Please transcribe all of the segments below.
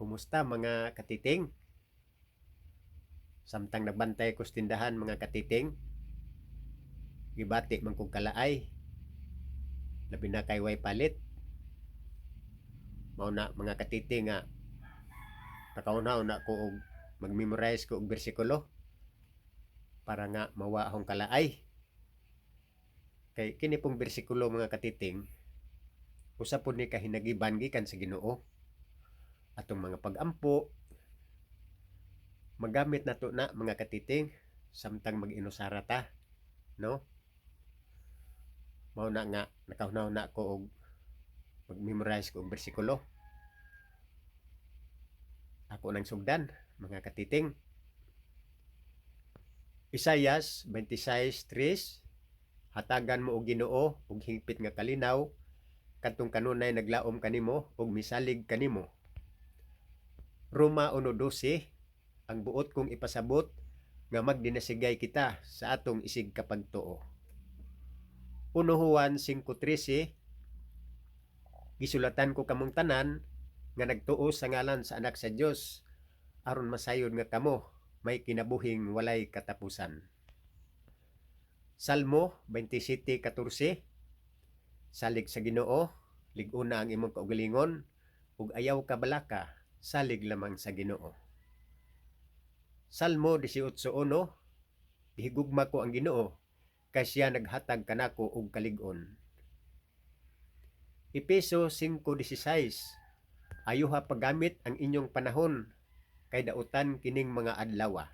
Kumusta mga katiting? Samtang nagbantay ko sa tindahan mga katiting, gibati man kong kalaay, labi na kay way palit. Mao na mga katiting nga nakaunaw na ko og mag-memorize ko og bersikulo para nga mawa akong kalaay. Kay kini pong bersikulo mga katiting, usa pod ni kahinagiban gikan sa Ginoo. Atong mga pag-ampo magamit nato na mga katiting samtang mag-inusara ta, no? Mao na nga nakaunaw na ko og mag-memorize ko og bersikulo. Ako nang sugdan mga katiting. Isaias 26:3, hatagan mo og Ginoo og hingpit nga kalinaw, kadtong kanunay naglaom kanimo og misalig kanimo. Roma 1:12, ang buot kong ipasabot nga magdinasigay kita sa atong isig kapagtuo. 1 Juan 5:13, gisulatan ko kamong tanan nga nagtuo sa ngalan sa anak sa Dios aron masayod nga kamo may kinabuhing walay katapusan. Salmo 27:14, salig sa Ginoo, lig-una ang imong kaugalingon, ug ayaw ka balaka, salig lamang sa Ginoo. Salmo 18:1, ihigugma ko ang Ginoo, kay siya naghatag kanako og kalig-on. Efeso 5:16, ayuha paggamit ang inyong panahon, kay dautan kining mga adlaw.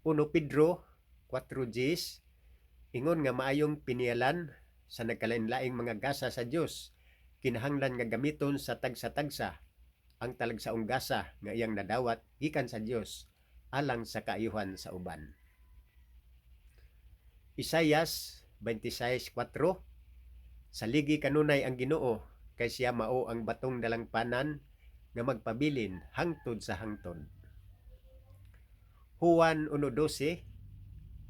1 Pedro 4:10, ingon nga maayong pinialan sa nagkalain-laing mga gasa sa Dios, kinahanglan nga gamiton sa tagsa-tagsa ang talagsaong gasa nga iyang nadawat gikan sa Dios alang sa kaayuhan sa uban. Isaias 26:4, saligi kanunay ang Ginoo, kay siya mao ang batong dalangpanan nga magpabilin hangtod sa hangtod. Juan 1:12,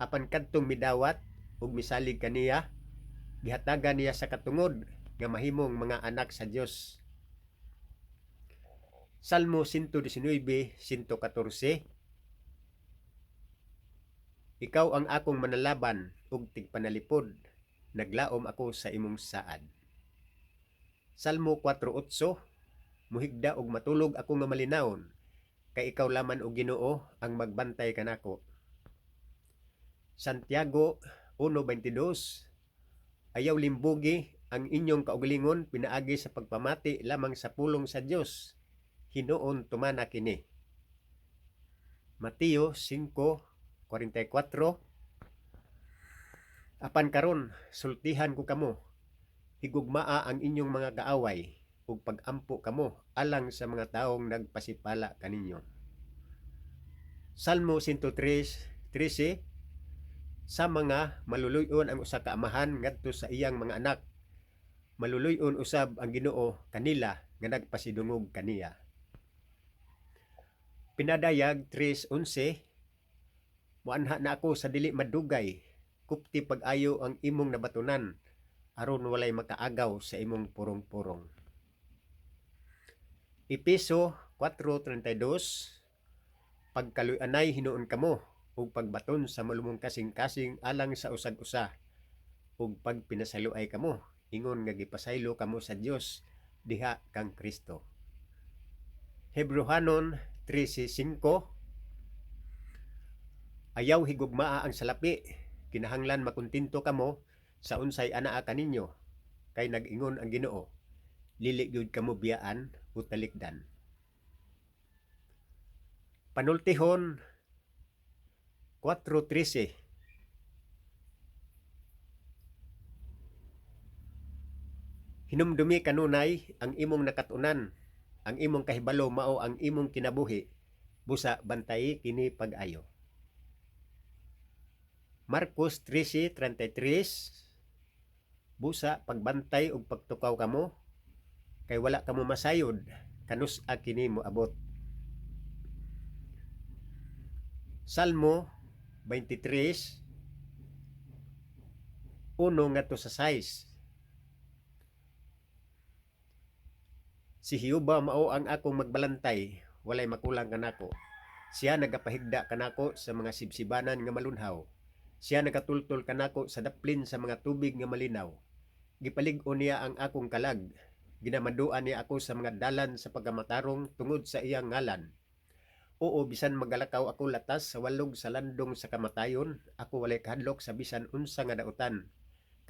apan kadtong midawat ug misalig kaniya, gihatagan niya sa katungod nga mahimong mga anak sa Dios. Salmo 119:114, ikaw ang akong manalaban ug tigpanalipod, naglaom ako sa imong saad. Salmo 4:8, muhigda og matulog ako nga malinawon, kay ikaw laman og Ginoo ang magbantay kanako. Santiago 1:22, ayaw limbugi ang inyong kaugalingon pinaagi sa pagpamati lamang sa pulong sa Dios, hinuon tumana kini. Mateo 5:44, apan karon sultihan ko kamo, higugmaa ang inyong mga kaaway ug pag-ampo kamo alang sa mga taong nagpasipala kaninyo. Salmo 103:13, sa mga maluluyon ang usa ka amahan ngadto sa iyang mga anak, maluluyon usab ang Ginoo kanila nga nagpasidungog kaniya. Pinadayag 3:11, muanha na ako sa dili madugay, kupti pag-ayo ang imong nabatunan, aron walay makaagaw sa imong purong-purong. Efeso 4:32, pagkaluy-anay hinuon kamo ug pagbaton sa malumong kasing-kasing alang sa usag-usa ug pagpinasaluay kamo, ingon nga gipasaylo kamo sa Dios diha kang Kristo. Hebrehanon 13:5, ayaw higugmaa ang salapi, kinahanglan makuntinto kamo sa unsay anaa kaninyo, kay nag-ingon ang Ginoo, dili gyud kamo biyaan o talikdan. Panultihon 4:13, hinumdumi kanunay ang imong nakatunan, ang imong kahibalo mao ang imong kinabuhi, busa bantay kini pag-ayo. Marcos 13:33, busa pagbantay ug pagtukaw kamo, kay wala kamo masayod, kanus-a kini moabot. Salmo 23:1 ngadto sa 6, Si Hiuba mao ang akong magbalantay, walay makulang kanako. Siya nagapahigda kanako sa mga sibsibanan nga malunhaw. Siya nagatultol kanako sa daplin sa mga tubig nga malinaw. Gipalig-on niya ang akong kalag. Ginamaduan niya ako sa mga dalan sa pagkamatarong tungod sa iyang ngalan. Oo, bisan magalakaw ako latas sa walog sa landong sa kamatayon, ako walay kahadlok sa bisan unsa nga dautan.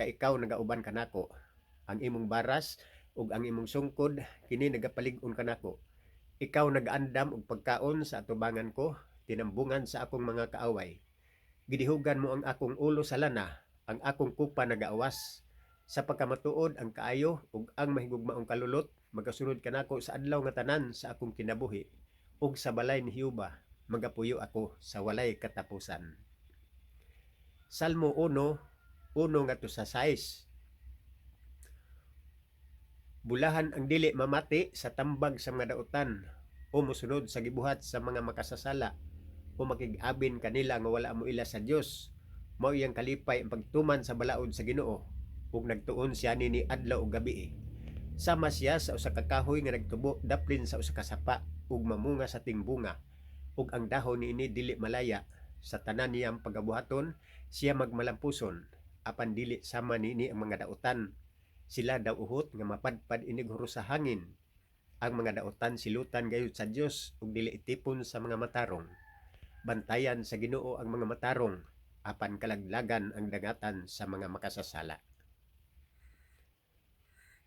Ka ikaw nagauban kanako. Ang imong baras ug ang imong sungkod kini nagapalig-on kanako. Ikaw nagaandam og pagkaon sa atubangan ko, tinambungan sa akong mga kaaway. Gidihugan mo ang akong ulo sa lana, ang akong kupa nagaawas. Sa pagkamatuod ang kaayo ug ang mahigugmaong kalulot, magasunod kanako sa adlaw nga tanan sa akong kinabuhi. Ug sa balay ni Hiuba, magapuyo ako sa walay katapusan. Salmo 1:1 ngadto sa 6. Bulahan ang dili mamati sa tambag sa mga dautan o mosunod sa gibuhat sa mga makasasala o makig-abin kanila nga wala mo ila sa Dios. Mao iyang kalipay ang pagtuman sa balaod sa Ginoo ug nagtuon siya nini adlaw ug gabi. Sama siya sa usa ka kahoy nga nagtubo daplin sa usa ka sapa ug mamunga sa tingbunga ug ang dahon niini dili malaya. Sa tanan niyang pagabuhaton siya magmalampuson apan dili sama niini ang mga dautan. Sila daw uhot nga mapadpad inig huro sa hangin. Ang mga dautan silutan gayud sa Dios ug dili itipon sa mga matarong. Bantayan sa Ginoo ang mga matarong apan kalaglagan ang dagatan sa mga makasasala.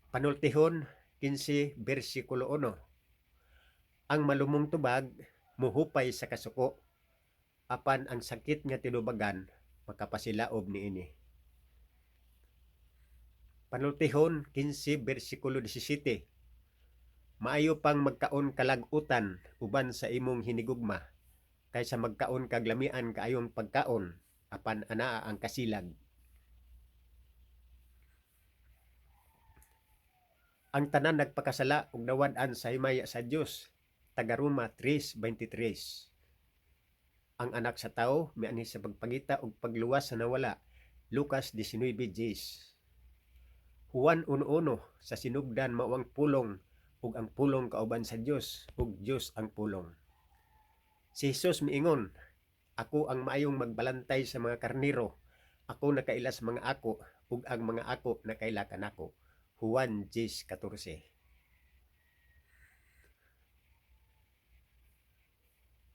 Panultihon 15 bersikulo 1. Ang malumong tubag muhupay sa kasuko apan ang sakit nga tinubagan makapasilaob niini. Panultihon 15 bersikulo 17. Maayo pang magkaon kalag-utan uban sa imong hinigugma kaysa magkaon kag lamian kaayong pagkaon apan anaa ang kasilag. Ang tanan nagpakasala ug nawad-an sa himaya sa Dios. Taga Roma 3:23. Ang anak sa tao mianhi sa pagpangita ug pagluwas sa nawala. Lucas 19:10. Juan 1:1 sa sinugdan mao ang pulong ug ang pulong kauban sa Dios ug Dios ang pulong. Si Jesus miingon, ako ang maayong magbalantay sa mga karniro. Ako nakailas mga ako ug ang mga ako nakaila kanako. Juan 10:14.